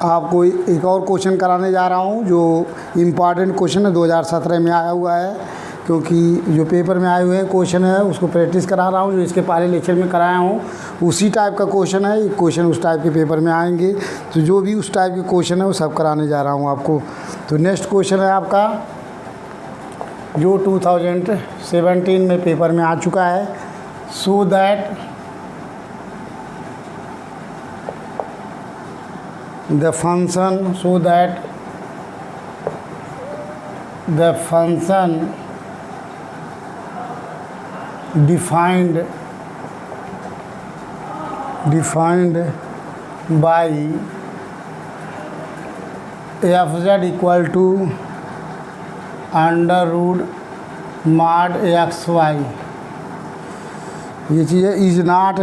आपको एक और क्वेश्चन कराने जा रहा हूँ जो इम्पॉर्टेंट क्वेश्चन है, 2017 में आया हुआ है। क्योंकि जो पेपर में आए हुए हैं क्वेश्चन है उसको प्रैक्टिस करा रहा हूँ, जो इसके पहले लेक्चर में कराया हूँ उसी टाइप का क्वेश्चन है। क्वेश्चन उस टाइप के पेपर में आएंगे, तो जो भी उस टाइप के क्वेश्चन है वो सब कराने जा रहा हूँ आपको। तो नेक्स्ट क्वेश्चन है आपका जो 2017 में पेपर में आ चुका है। So that the function defined by fz equal to under root mod xy, ये चीज़ है। इज़ नॉट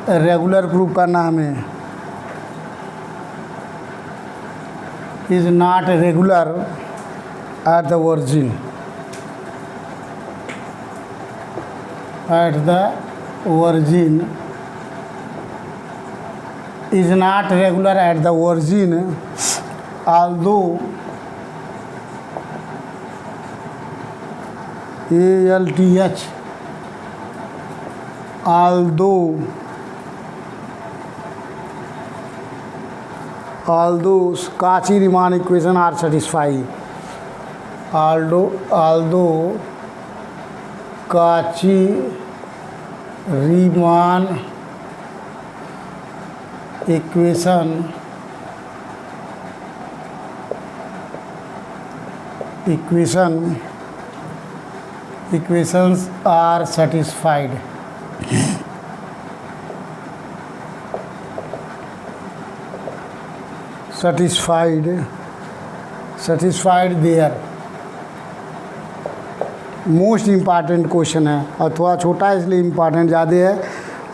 रेगुलर प्रूफ करना हमें। Is not regular at the origin, is not regular at the origin, although Cauchy-Riemann equation are satisfied. Although Cauchy-Riemann equations are satisfied. satisfied there। Most important question है और थोड़ा छोटा है इसलिए important ज़्यादा है।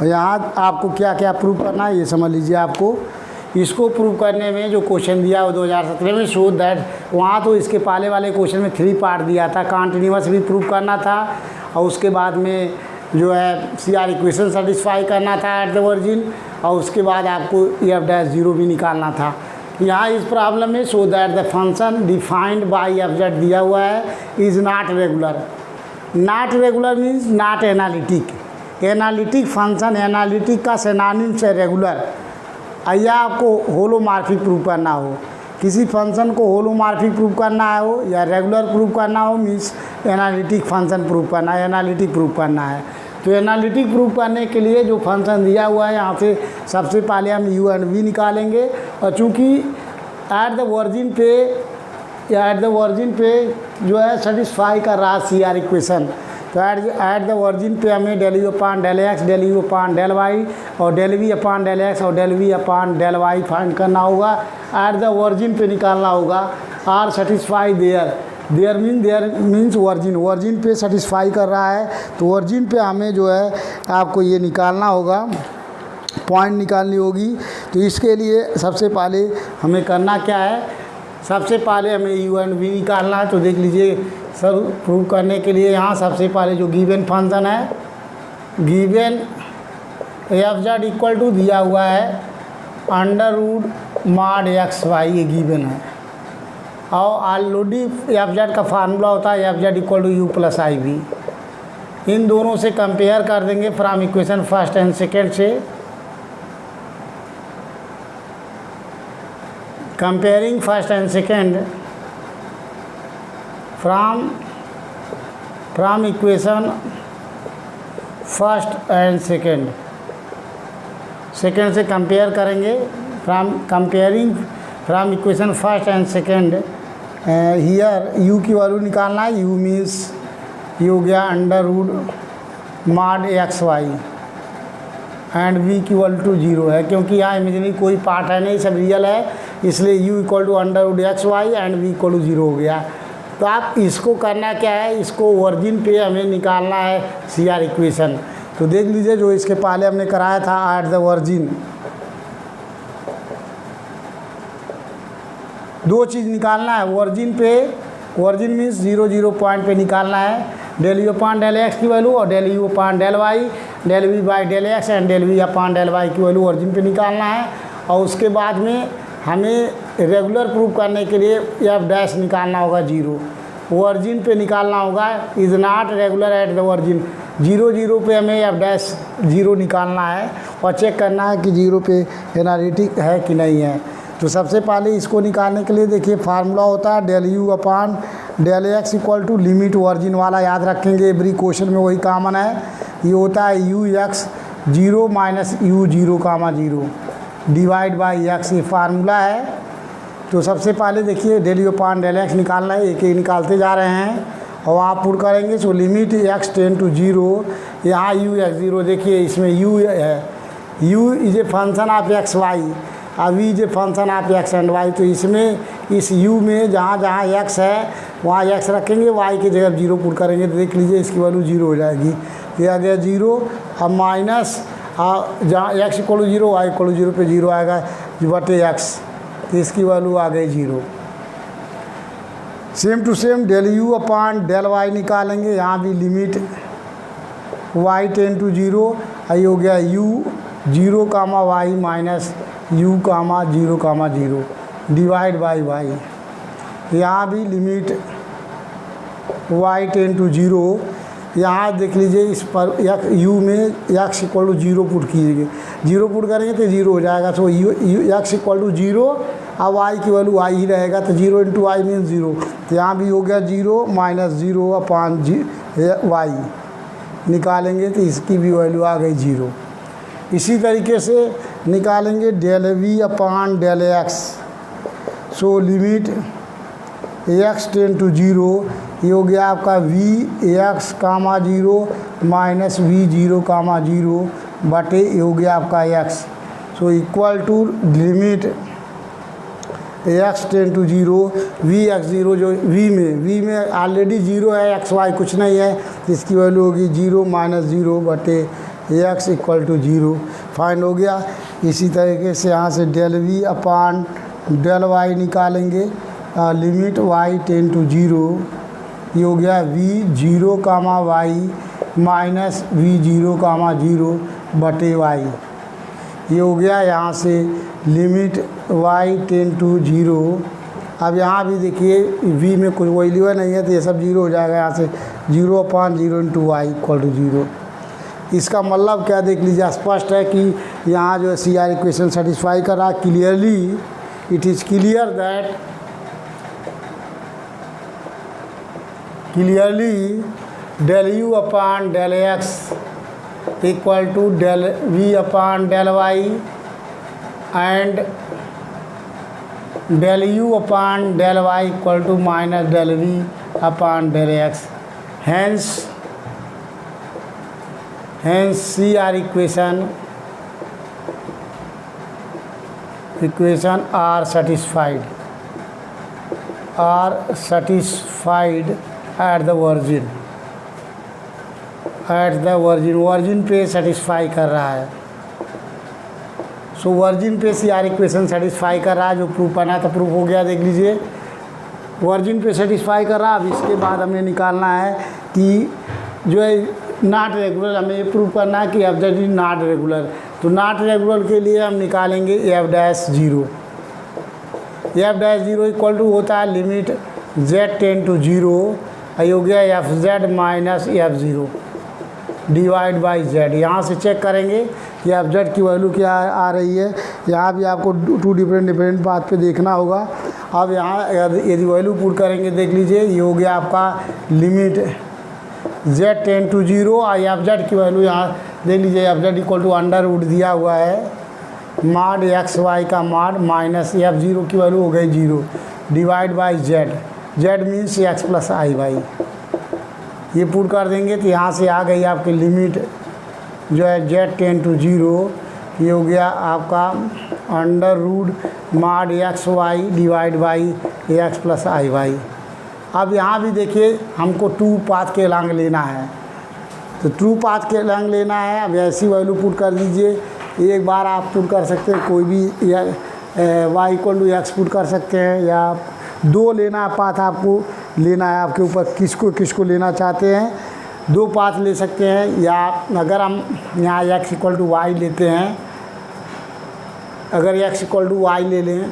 और यहाँ आपको क्या क्या प्रूव करना है ये समझ लीजिए। आपको इसको प्रूव करने में जो क्वेश्चन दिया वो 2017 में शो दैट, वहाँ तो इसके पहले वाले क्वेश्चन में 3 पार्ट दिया था। कॉन्टिन्यूअस भी प्रूव करना था और उसके बाद में जो है CR इक्वेशन सेटिस्फाई करना था एट द ओरिजिन, और उसके बाद आपको f'0 भी निकालना था। यहाँ इस प्रॉब्लम में show that the function defined by fz दिया हुआ है is not regular. Not regular means not analytic. Analytic function, analytic का सिनोनिम्स है रेगुलर। या आपको होलोमॉर्फिक प्रूव करना हो, किसी फंक्शन को होलोमॉर्फिक प्रूव करना हो या रेगुलर प्रूव करना हो, मीन्स एनालिटिक फंक्शन प्रूव करना है, एनालिटिक प्रूव करना है। तो एनालिटिक प्रूव करने के लिए जो फंक्शन दिया हुआ है यहाँ से सबसे पहले हम u एंड v निकालेंगे। और चूँकि एट द ओरिजिन पे जो है सेटिस्फाई कर रहा CR इक्वेशन, तो एट द ओरिजिन पे हमें del u upon del x, del u upon del y और del v upon del x और del v upon del y find करना होगा। एट द ओरिजिन पे निकालना होगा। Are satisfy there means origin पे सेटिस्फाई कर रहा है, तो ओरिजिन पे हमें जो है आपको ये निकालना होगा, पॉइंट निकालनी होगी। तो इसके लिए सबसे पहले हमें करना क्या है, सबसे पहले हमें u एंड v निकालना है। तो देख लीजिए सर, प्रूव करने के लिए यहाँ सबसे पहले जो गिवन फंक्शन है, गिवन fz इक्वल टू दिया हुआ है अंडर रूट mod xy, ये गिवन है। और ऑलरेडी fz का फार्मूला होता है fz equal to u plus IV। इन दोनों से कंपेयर कर देंगे from equation first and second से। Comparing first and second from equation first and second से कंपेयर करेंगे। Comparing from equation first and second, here u की वैल्यू निकालना है। u मीन्स ये हो गया under root mod xy and v की वैल्यू टू 0 है, क्योंकि यहाँ इमेजिनरी कोई पार्ट है नहीं, सब रियल है, इसलिए u equal to under root xy and v equal to 0 हो गया। तो आप इसको करना क्या है, इसको ओरिजिन पे हमें निकालना है CR इक्वेशन। तो देख लीजिए जो इसके पहले हमने कराया था एट द ओरिजिन, दो चीज़ निकालना है ओरिजिन पे। ओरिजिन मीन्स 0 0 पॉइंट पे निकालना है del u upon del x की वैल्यू और del u upon del y। Del v by del x and del v upon del y की वैल्यू ओरिजिन पे निकालना है। और उसके बाद में हमें रेगुलर प्रूव करने के लिए एफ डैश निकालना होगा 0, ओरिजिन पे निकालना होगा। Is not regular at the origin, 0 0 पे हमें एफ डैश 0 निकालना है और चेक करना है कि 0 पे एनालिटिक है कि नहीं है। तो सबसे पहले इसको निकालने के लिए देखिए फार्मूला होता है del u upon del x equal to limit origin वाला, याद रखेंगे एवरी क्वेश्चन में वही कॉमन है। ये होता है u x 0 minus u 0 comma 0 divide by x, ये फार्मूला है। तो सबसे पहले देखिए del u upon del x निकालना है, एक एक निकालते जा रहे हैं और आप पुट करेंगे। So limit x ten to 0, यहाँ यू एक्स 0, देखिए इसमें यू है, u is a function of x y, अब is a function of x and y. तो इसमें इस u में जहाँ जहाँ x है वहाँ x रखेंगे, y की जगह 0 पुट करेंगे तो देख लीजिए इसकी वैल्यू 0 हो जाएगी। ये आ गया 0, अब माइनस जहाँ x equal to 0 y equal to 0 पे 0 आएगा बटे x, तो इसकी वैल्यू आ गई 0। Same to same del u upon del y निकालेंगे, यहाँ भी लिमिट y टेन टू 0, ये हो गया u 0 comma y minus u comma 0 comma 0 divide by y. यहाँ भी लिमिट y टेन टू 0, यहाँ देख लीजिए इस पर u में x इक्वल टू 0 पुट कीजिए, 0 पुट करेंगे तो 0 हो जाएगा। तो x इक्वल टू 0, अब y की वैल्यू y ही रहेगा, तो 0 इंटू वाई मीन 0, तो यहाँ भी हो गया 0 माइनस 0 अपॉन y निकालेंगे तो इसकी भी वैल्यू आ गई 0। इसी तरीके से निकालेंगे del v upon del x. So limit x ten to 0, ये हो गया आपका v x comma 0 minus v 0 comma 0 बटे ये हो गया आपका x. So equal to limit x ten to 0 v x 0, जो वी में ऑलरेडी 0 है, एक्स वाई कुछ नहीं है, इसकी वैल्यू होगी 0 माइनस 0 बटे एक्स इक्वल टू 0, फाइंड हो गया। इसी तरीके से यहाँ से del v upon del y निकालेंगे, लिमिट y टेन टू 0, ये हो गया v 0 comma y minus v 0 comma 0 बटे y, ये हो गया यहाँ से लिमिट y टेन टू 0। अब यहाँ भी देखिए v में कोई वैल्यू नहीं है तो ये सब 0 हो जाएगा, यहाँ से 0 upon 0 into y equal to 0। इसका मतलब क्या देख लीजिए, स्पष्ट है कि यहाँ जो सी आर इक्वेशन सेटिस्फाई कर रहा है। Clearly it is clear that del u upon del x equal to del v upon del y and del u upon del y equal to minus del v upon del x. Hence CR equation are satisfied at the origin, origin पे satisfy कर रहा है। सो origin पे CR equation satisfy कर रहा है, जो proof करना था प्रूफ हो गया। देख लीजिए origin पे सेटिस्फाई कर रहा है। अब इसके बाद हमें निकालना है कि जो है नॉट रेगुलर, हमें ये प्रूव करना है कि f z is not regular. तो नॉट रेगुलर के लिए हम निकालेंगे f dash 0। F dash 0 equal to होता है लिमिट जेड टेन टू 0, ये हो गया F Z minus f 0 divide by Z. यहाँ से चेक करेंगे कि एफ जेड की वैल्यू क्या आ रही है। यहाँ भी आपको टू डिफरेंट बात पे देखना होगा। अब यहाँ यदि वैल्यू पुट करेंगे, देख लीजिए ये हो गया आपका लिमिट जेड टेन टू 0 और एफ जेड की वैल्यू यहाँ देख लीजिए, f z equal to under root दिया हुआ है मॉड एक्स वाई का मॉड माइनस एफ 0 की वैल्यू हो गई 0 divide by z, z means x plus i y. ये पुट कर देंगे तो यहाँ से आ गई आपकी लिमिट जो है जेड टेन टू 0, ये हो गया आपका under root mod x y divide by x plus i y. अब यहाँ भी देखिए हमको ट्रू पाथ के लॉन्ग लेना है, तो ट्रू पाथ के लॉन्ग लेना है। अब ऐसी वैल्यू पुट कर दीजिए, एक बार आप पुट कर सकते हैं कोई भी, या y equal to x put कर सकते हैं, या 2 लेना है पाथ आपको लेना है, आपके ऊपर किसको लेना चाहते हैं। दो पाथ ले सकते हैं, या अगर हम यहाँ x इक्वल टू वाई लेते हैं, अगर x इक्वल टू वाई ले लें,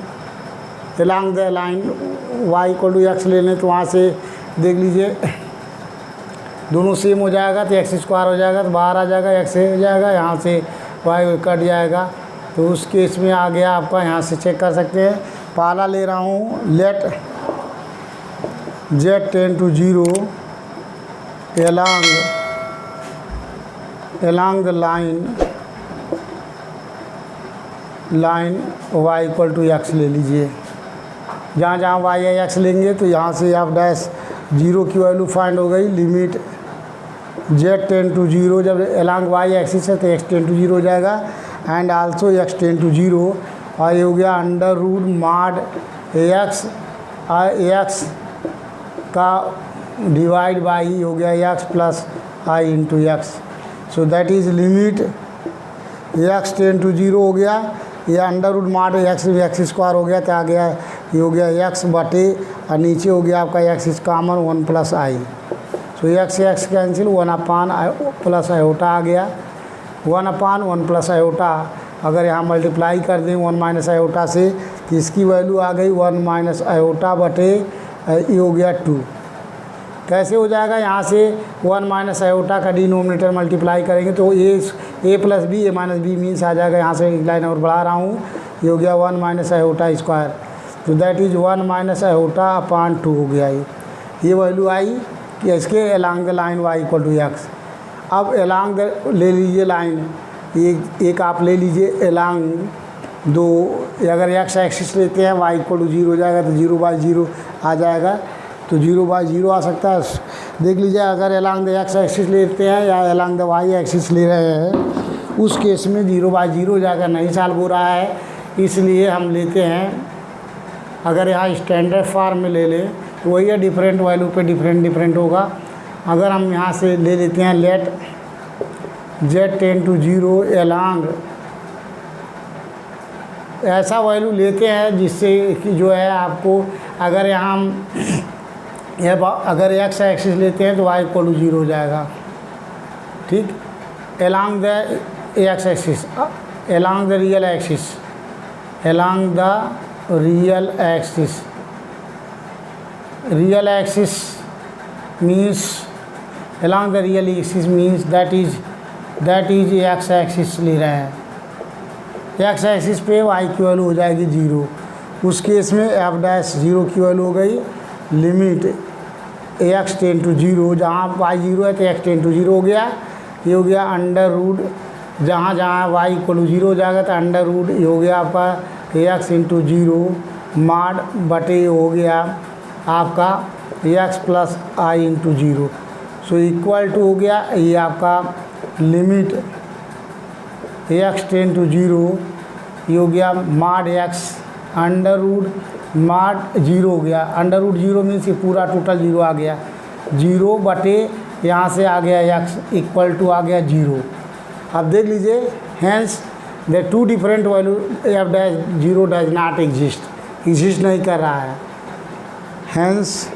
along the line y equal to x ले लें, तो वहाँ से देख लीजिए दोनों सेम हो जाएगा, तो x स्क्वायर हो जाएगा, तो बाहर आ जाएगा, x हो जाएगा, यहाँ से y कट जाएगा। तो उस केस में आ गया आपका, यहाँ से चेक कर सकते हैं। पहला ले रहा हूँ, let z tend to 0 along the line y equal to x ले लीजिए। जहाँ जहाँ y या x लेंगे तो यहाँ से f डैश 0 की वैल्यू फाइंड हो गई। लिमिट z टेंड टू 0, जब along y एक्सिस है तो x टेंड टू 0 हो जाएगा, and also x tend to 0, और ये हो गया अंडर रूट मॉड ax का डिवाइड बाई हो गया x plus i into x. So that is limit x tend to 0 हो गया, ये under root mod x square हो गया, तो आ गया ये हो गया x बटे, और नीचे हो गया आपका x is common 1 plus I. So x से x कैंसिल, 1 अपान प्लस आयोटा आ गया, 1 अपान 1 प्लस आयोटा। अगर यहाँ मल्टीप्लाई कर दें 1 माइनस आयोटा से, तो इसकी वैल्यू आ गई 1 माइनस आयोटा बटे ये हो गया 2। कैसे हो जाएगा, यहाँ से 1 माइनस आयोटा का डिनोमिनेटर मल्टीप्लाई करेंगे तो a plus b, a minus b means आ जाएगा। यहाँ से एक लाइन और बढ़ा रहा हूँ, ये हो गया 1 माइनस आयोटा स्क्वायर, तो that is 1 minus iota upon 2 हो गया। ये वैल्यू आई कि इसके along the line y equal to x. अब अलॉन्ग द ले लीजिए लाइन, एक आप ले लीजिए अलॉन्ग दो, अगर x एक्सिस लेते हैं y इक्वल टू 0 हो जाएगा, तो 0/0 आ जाएगा, तो 0/0 आ सकता है। देख लीजिए, अगर अलॉन्ग द x एक्सिस लेते हैं या अलॉन्ग द y एक्सिस ले रहे हैं, उस केस में 0/0 हो जाएगा, नहीं सॉल्व हो रहा है, इसलिए हम लेते हैं, अगर यहाँ स्टैंडर्ड फॉर्म में ले लें तो वही है, डिफरेंट वैल्यू पे डिफरेंट होगा। अगर हम यहाँ से ले लेते हैं let z tend to 0 along, ऐसा वैल्यू लेते हैं जिससे कि जो है आपको, अगर यहाँ हम अगर x एक्सिस लेते हैं तो y इक्वल टू 0 हो जाएगा, ठीक। Along the x axis, along the real axis, along the real axis means, along the real axis means that is x axis ले रहे हैं, x एक्सिस पे y की वैल्यू हो जाएगी 0। उस केस में f डैश 0 की वैल्यू हो गई। लिमिट x टेंड टू 0, जहाँ y 0 है तो x टेंड टू 0 हो गया, ये हो गया अंडर रूट, जहाँ जहाँ y इक्वल टू 0 हो जाएगा तो अंडर रूट ये हो गया आपका x इंटू 0 माड बटे हो गया आपका x plus i into 0। So equal to हो गया ये आपका लिमिट x टेंड टू 0, ये हो गया माड x अंडर रूट माड 0 हो गया, अंडर रूट 0 मीन्स ये पूरा टोटल 0 आ गया, 0 बटे यहाँ से आ गया x इक्वल टू आ गया 0। अब देख लीजिए, hence the two different value f dash 0 does not exist नहीं कर रहा है, hence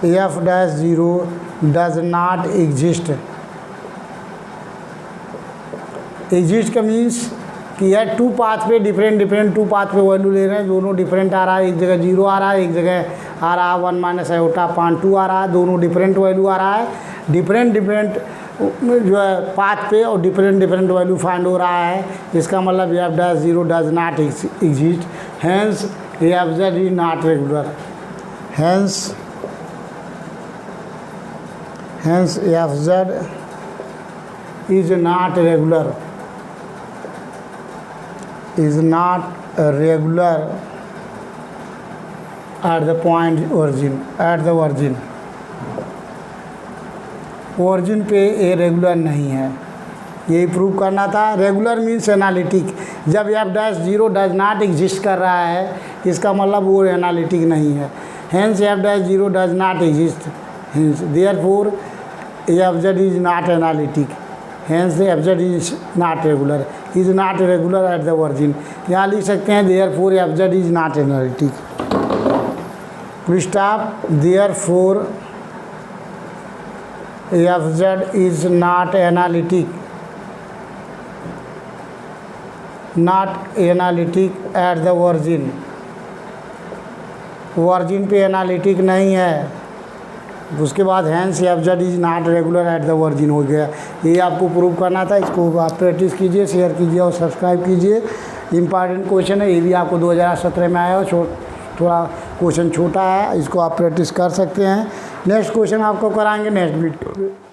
f dash 0 does not exist का मीन्स कि यह टू पाथ पे डिफरेंट टू पाथ पे वैल्यू ले रहे हैं, दोनों डिफरेंट आ रहा है, एक जगह 0 आ रहा है, एक जगह आ रहा है 1 माइनस आयोटा अपान 2 आ रहा है, दोनों डिफरेंट वैल्यू आ रहा है, डिफरेंट जो है पाथ पे, और डिफरेंट वैल्यू फाइंड हो रहा है। इसका मतलब f dash 0 does not exist, hence f z is not regular, hence f z is not regular, is not regular at the point origin, at the origin पे ये regular नहीं है, यही प्रूव करना था। रेगुलर मीन्स एनालिटिक, जब f dash 0 does not exist कर रहा है इसका मतलब वो एनालिटिक नहीं है, hence f dash 0 does not exist, hence therefore f z is not analytic, hence f z is not regular, is not regular at the origin. यहाँ लिख सकते हैं therefore f z is not analytic, full stop, therefore FZ is not analytic at the origin, origin पे analytic नहीं है। उसके बाद hence FZ is not regular at the origin हो गया। ये आपको प्रूव करना था। इसको आप प्रैक्टिस कीजिए, शेयर कीजिए और सब्सक्राइब कीजिए। इम्पॉर्टेंट क्वेश्चन है, ये भी आपको 2017 में आया हो। थोड़ा क्वेश्चन छोटा है, इसको आप प्रैक्टिस कर सकते हैं। नेक्स्ट क्वेश्चन आपको कराएंगे नेक्स्ट वीडियो में।